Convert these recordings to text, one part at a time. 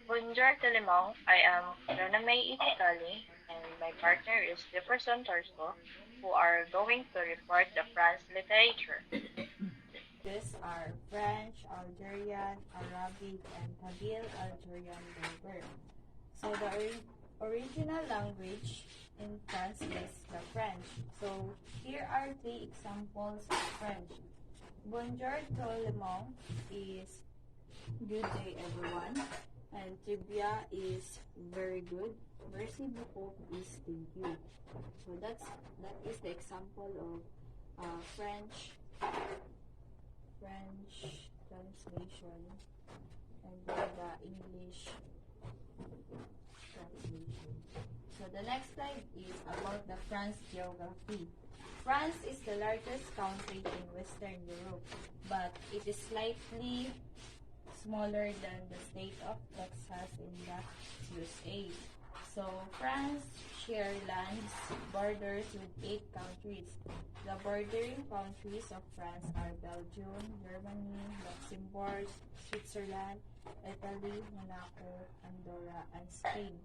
Bonjour Telemong. I am Roname Itikali, and my partner is Jefferson Torso, who are going to report the France literature. These are French, Algerian, Arabic, and Kabyle Algerian Berber. So the original language in France is the French. So here are three examples of French. Bonjour tout le monde is good day everyone. And trivia is very good. Merci beaucoup is thank you. So that is the example of French translation, and then the English translation. So the next slide is about the France geography. France is the largest country in Western Europe, but it is slightly smaller than the state of Texas in the USA. So France shares lands borders with 8 countries. The bordering countries of France are Belgium, Germany, Luxembourg, Switzerland, Italy, Monaco, Andorra, and Spain.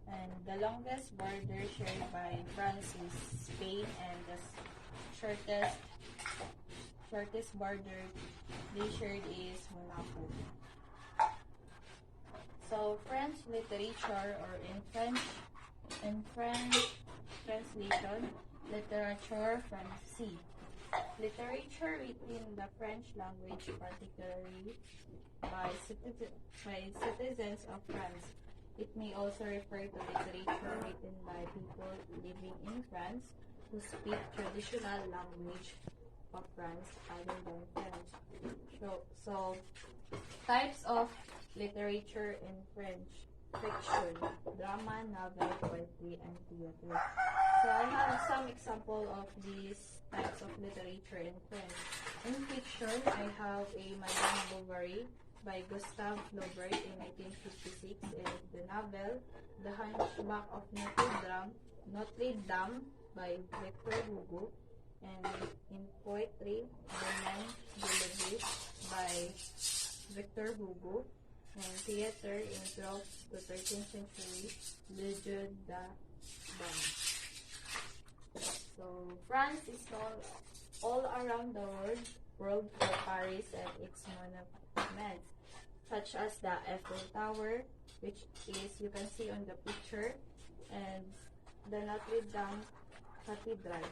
And the longest border shared by France is Spain, and the shortest border they shared is Monaco. So French literature, or in French translation, literature française. Literature written in the French language, particularly by citizens of France. It may also refer to literature written by people living in France who speak traditional language of France other than French. So types of literature in French: fiction, drama, novel, poetry, and theater. So I have some example of these types of literature in French. In fiction, I have a Madame Bovary by Gustave Flaubert in 1956, and the novel The Hunchback of Notre Dame by Victor Hugo, and in poetry, The Man de Lewis by Victor Hugo, and theater in 12th to 13th century, Le Jeu de Dame. So France is known all around the world for Paris and its monuments, such as the Eiffel Tower, which is you can see on the picture, and the Notre Dame Cathedral.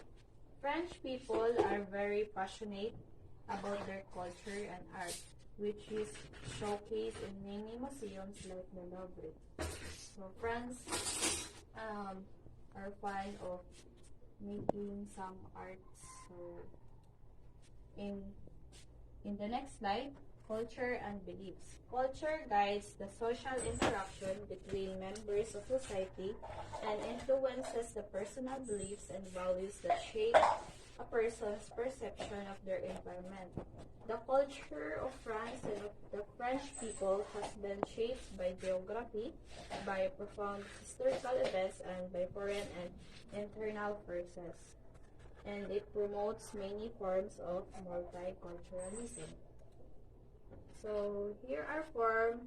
French people are very passionate about their culture and art, which is showcased in many museums like the Louvre. So France are fond of making some arts. So in the next slide, culture and beliefs. Culture guides the social interaction between members of society and influences the personal beliefs and values that shape a person's perception of their environment. The culture of France and of the French people has been shaped by geography, by profound historical events, and by foreign and internal forces. And it promotes many forms of multiculturalism. So here are four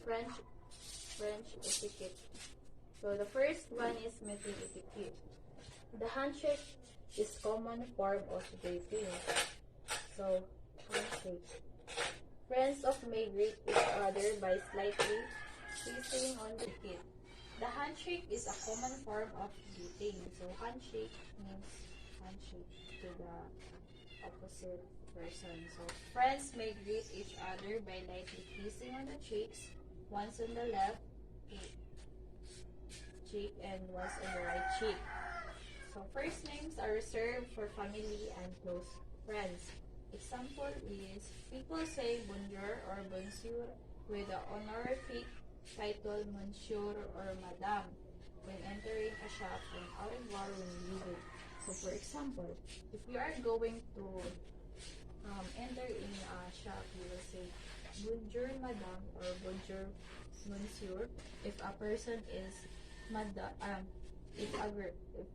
French etiquette. So the first one is meeting etiquette. The handshake is common form of greeting. So handshake. Friends of may greet each other by slightly kissing on the cheek. The handshake is a common form of greeting. So handshake means handshake to the opposite person. So friends may greet each other by lightly kissing on the cheeks, once on the left cheek and once on the right cheek. So first names are reserved for family and close friends. Example is people say bonjour or bonjour with the honorific title monsieur or madame when entering a shop, and au revoir when leaving. So for example, if you are going to enter in a shop, you will say bonjour madame or bonjour monsieur. If a person is if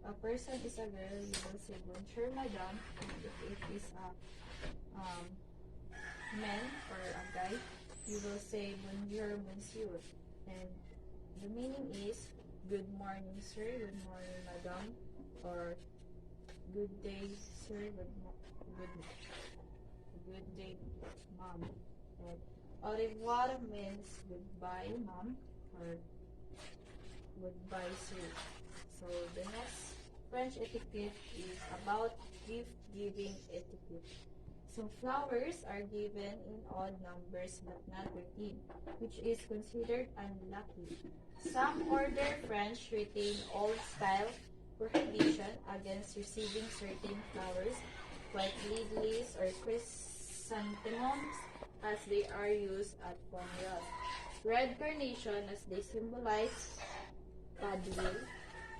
a person is a girl, you will say bonjour madame. And if it is a man or a guy, you will say bonjour, monsieur. And the meaning is good morning, sir, good morning, madam, or good day, sir, good day, mom. And au revoir means goodbye, mom, or goodbye, sir. So the next French etiquette is about gift giving etiquette. So flowers are given in odd numbers but not repeat, which is considered unlucky. Some order French retain old style prohibition against receiving certain flowers like lilies or chrysanthemums as they are used at funerals. Red carnation as they symbolize goodwill.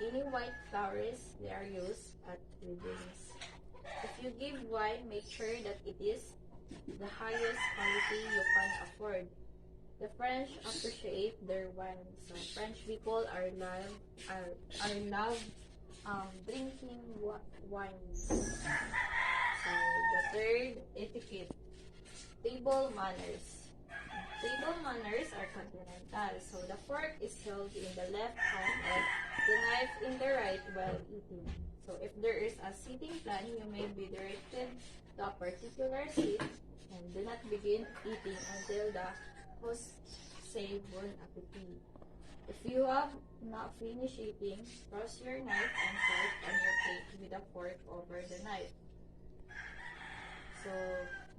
Any white flowers they are used at weddings. If you give wine, make sure that it is the highest quality you can afford. The French appreciate their wine, so French people are love drinking wine. So the third etiquette, table manners. Table manners are continental, so the fork is held in the left hand and the knife in the right while eating. So if there is a seating plan, you may be directed to a particular seat and do not begin eating until the host say bon appetit. If you have not finished eating, cross your knife and fork on your plate with a fork over the knife. So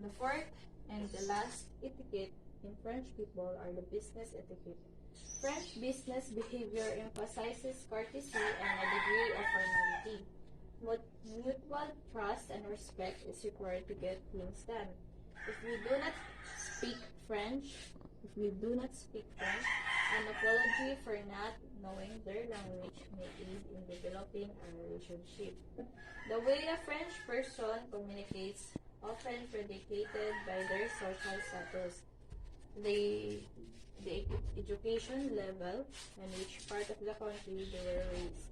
the fourth and the last etiquette in French people are the business etiquette. French business behavior emphasizes courtesy and a degree of formality. Mutual trust and respect is required to get things done. If you do not speak French, if you do not speak French, an apology for not knowing their language may aid in developing a relationship. The way a French person communicates often predicated by their social status, the education level, and which part of the country they were raised.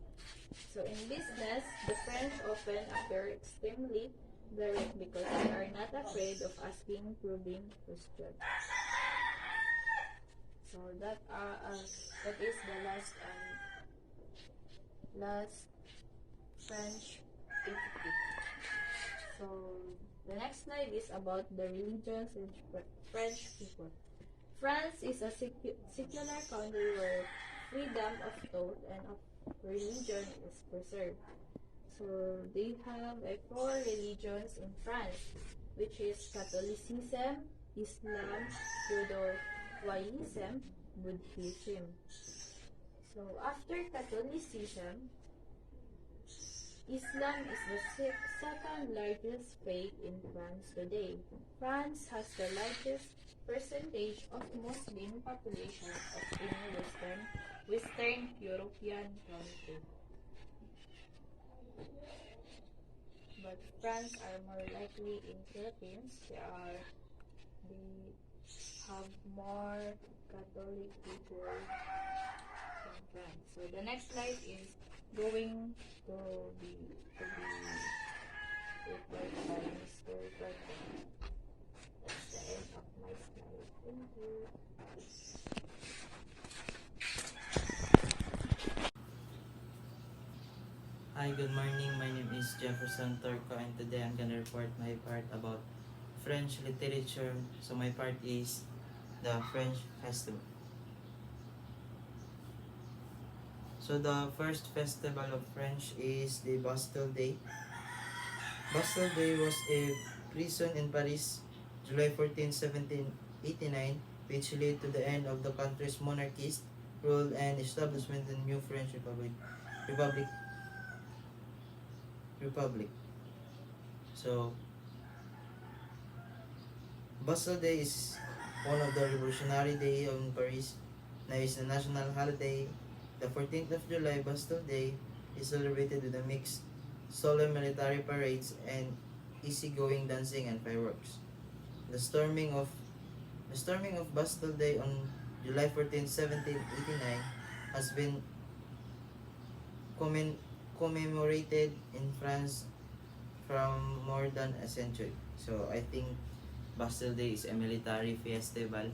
So in business, the French often appear extremely direct because they are not afraid of asking probing questions. So that is the last French etiquette. So the next slide is about the religions in French people. France is a secular country where freedom of thought and of religion is preserved. So they have four religions in France, which is Catholicism, Islam, Judaism, Buddhism. So after Catholicism, Islam is the second largest faith in France today. France has the largest percentage of Muslim population of any Western European country. But France are more likely in Philippines. They have more Catholic people in France. So the next slide is going to be prepared by Mr. Burton. That's the end of my slide. Thank you. Hi, good morning. My name is Jefferson Torco and today I'm gonna report my part about French literature. So my part is the French festival. So the first festival of French is the Bastille Day. Bastille Day was a prison in Paris, July 14, 1789, which led to the end of the country's monarchist rule and establishment of the new French Republic. So, Bastille Day is one of the revolutionary day in Paris. Now is a national holiday. The 14th of July, Bastille Day, is celebrated with a mixed solemn military parades and easygoing dancing and fireworks. The storming of Bastille Day on July 14, 1789 has been commemorated in France from more than a century. So I think Bastille Day is a military festival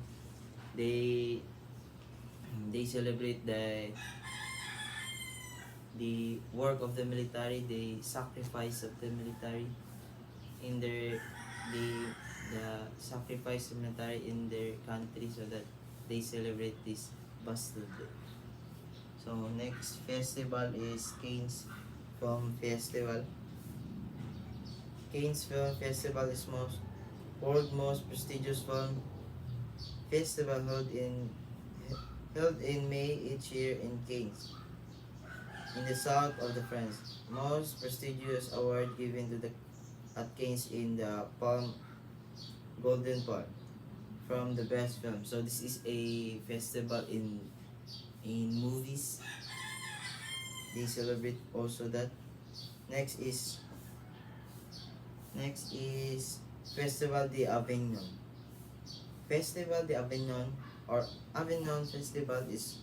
they they celebrate the work of the military, the sacrifice of the military in their the sacrifice of military in their country, so that they celebrate this Bastille Day. So next festival is Cannes Film Festival. Cannes Film Festival is world most prestigious film festival held in May each year in Cannes, in the south of the France. Most prestigious award given to the at Cannes in the Golden Palm from the best film. So this is a festival in movies. They celebrate also that. Next is Festival de Avignon. Festival de Avignon or Avignon Festival is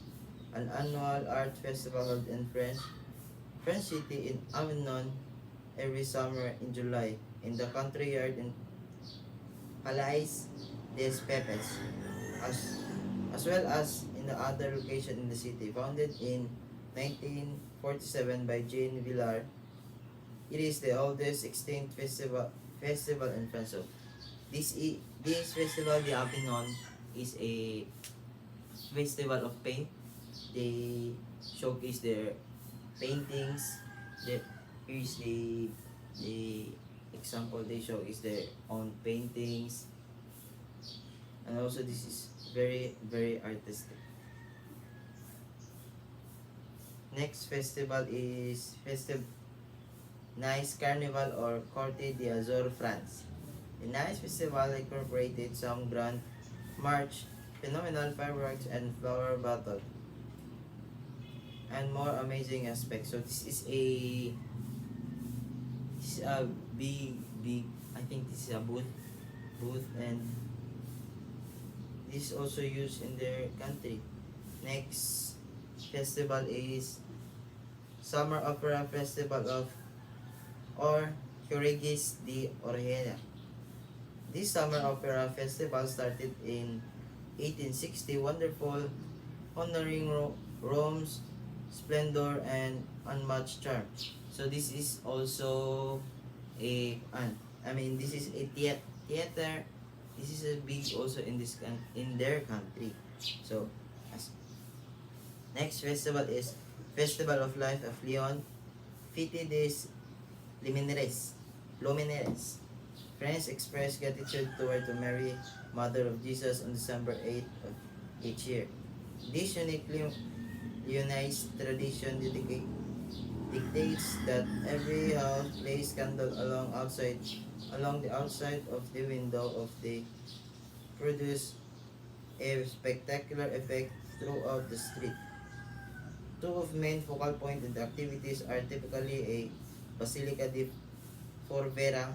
an annual art festival held in French city in Avignon every summer in July in the country yard in Palais des Pepes, as well as in the other location in the city. Founded in 1947 by Jean Villard, it is the oldest extinct festival in France. So this festival, the Avignon, is a festival of paint. They showcase their paintings. Here's the example they show is their own paintings, and also this is very very artistic. Next festival is Nice Carnival or Corte d'Azur, France. The Nice Festival incorporated some grand march, phenomenal fireworks, and flower battle, and more amazing aspects. So this is a big I think this is a booth, and this is also used in their country. Next festival is Summer Opera Festival or Corregis de Orellana. This Summer Opera Festival started in 1860, wonderful, honoring Rome's splendor and unmatched charm. So this is also this is a theater. This is a big also in their country. So next festival is Festival of Life of Lyon, Fête des Luminaires. Friends express gratitude toward the Mary, Mother of Jesus, on December 8th of each year. This uniquely Lyonnaise tradition dictates that every house place candle along the outside of the window of the produce a spectacular effect throughout the street. Two of main focal point in the activities are typically a Basilica di Forvera,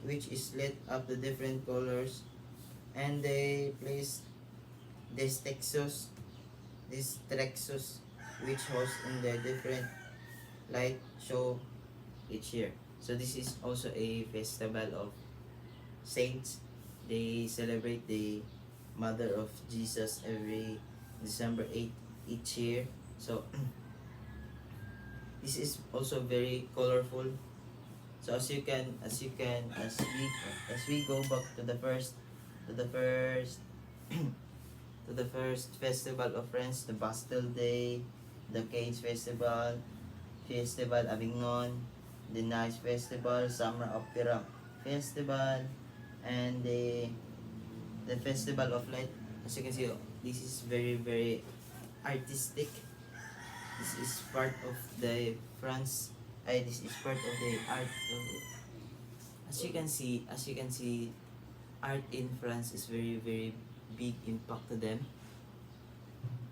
which is lit up to different colors, and they place Distrexos, which host in the different light show each year. So this is also a festival of saints. They celebrate the Mother of Jesus every December 8th each year. So this is also very colorful. So as we go back to the first to the first festival of France, the Bastille Day, the Cannes Festival, Festival Avignon, the Nice Festival, Summer Opera Festival, and the Festival of Light. As you can see, this is very very artistic. This is part of the France. This is part of the art. As you can see, art in France is very very big impact to them.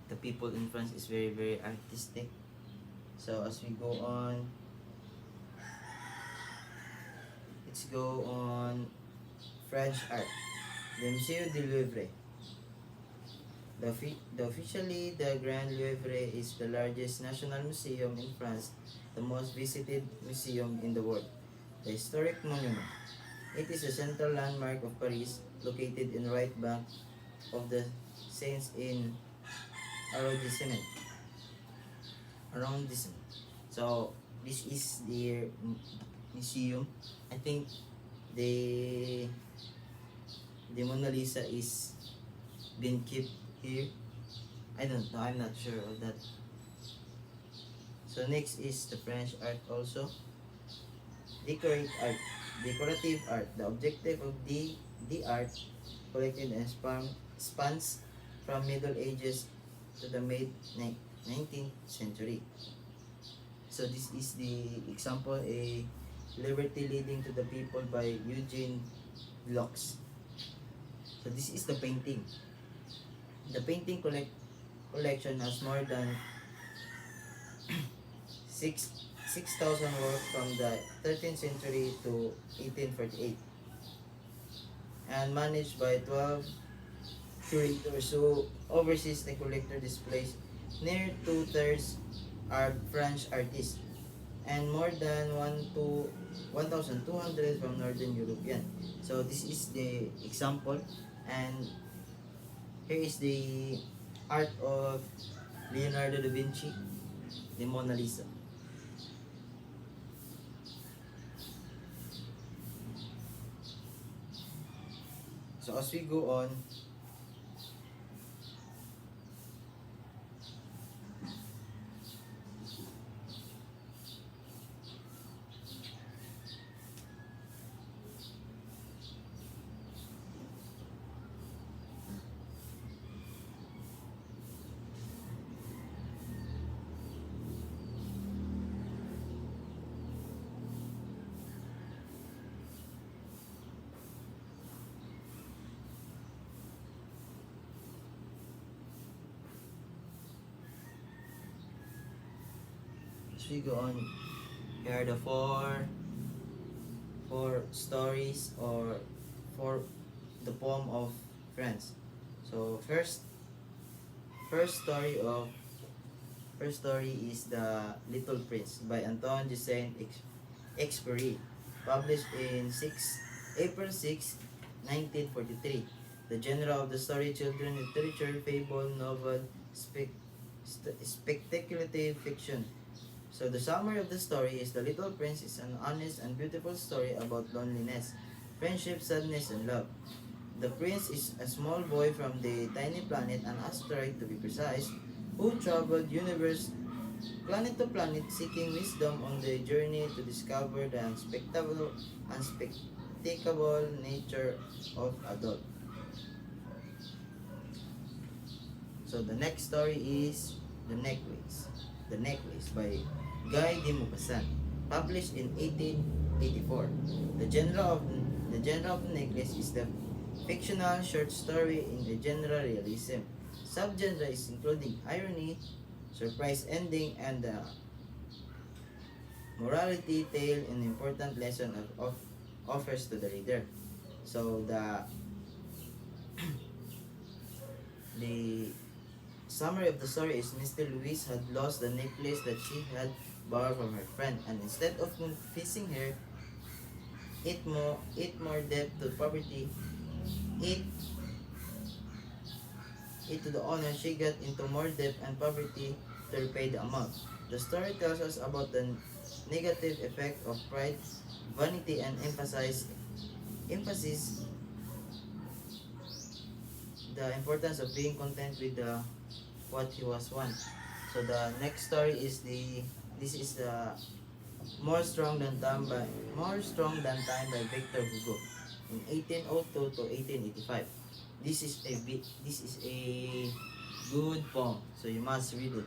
The people in France is very very artistic. So as we go on, let's go on French art. The Musée du Louvre. Officially, the Grand Louvre is the largest national museum in France, the most visited museum in the world. The historic monument. It is a central landmark of Paris, located in right bank of the saints in arrondissement. Arrondissement. So this is their museum. I think the the Mona Lisa is been kept here. I don't know. I'm not sure of that. So next is the French art also. Decorative art. The objective of the art collected and spans from Middle Ages to the mid 19th century. So this is the example, a Liberty Leading to the People by Eugene Locks. So this is the painting. The painting collection has more than 6,000 works from the 13th century to 1848 and managed by 12 curators who oversees the collector displays. Near two-thirds are French artists and more than 1,200 from Northern European. So this is the example, and here is the art of Leonardo da Vinci, the Mona Lisa. So as we go on, here are the four stories or for the poem of France. So first story of first story is The Little Prince by Antoine de Saint-Exupéry, published in April 6, 1943. The genre of the story, children literature, fable, novel, speculative fiction. So the summary of the story is The Little Prince is an honest and beautiful story about loneliness, friendship, sadness, and love. The prince is a small boy from the tiny planet, an asteroid to be precise, who traveled universe planet to planet seeking wisdom on the journey to discover the unspeakable nature of adult. So the next story is The Necklace. The Necklace by Guy de Maupassant, published in 1884. The genre of the Necklace is the fictional short story in the genre realism. Subgenre is including irony, surprise ending, and the morality tale an important lesson offers to the reader. So the summary of the story is Mr. Louise had lost the necklace that she had borrowed from her friend, and instead of confessing her it more debt to poverty, it to the owner, she got into more debt and poverty to repay the amount. The story tells us about the negative effect of pride, vanity, and emphasis the importance of being content with what he was once. So the next story is the More Strong Than Time by Victor Hugo in 1802 to 1885. This is a good poem, so you must read it.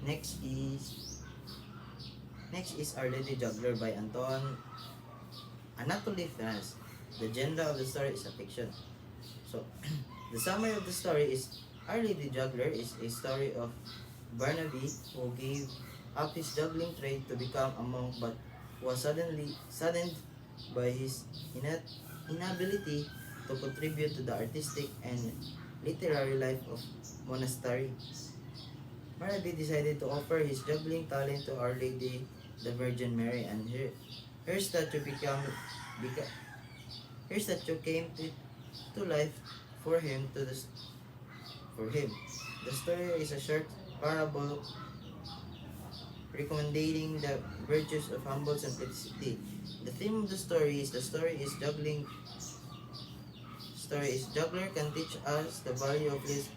Next is Our Lady Juggler by Anatole France. The genre of the story is a fiction. So the summary of the story is Our Lady Juggler is a story of Barnaby who gave up his juggling trade to become a monk, but was saddened by his inability to contribute to the artistic and literary life of monastery. Barnaby decided to offer his juggling talent to Our Lady, the Virgin Mary, and Her statue beca- her statue came to life for him for him. The story is a short parable recommending the virtues of humble simplicity. The theme of the story is juggler can teach us the value of this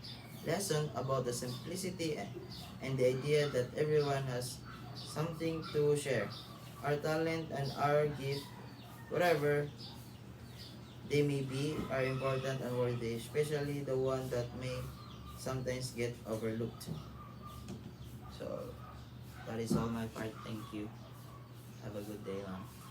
lesson about the simplicity and the idea that everyone has something to share. Our talent and our gift, whatever they may be, are important and worthy, especially the one that may sometimes get overlooked. So that is all my part. Thank you. Have a good day, ma'am.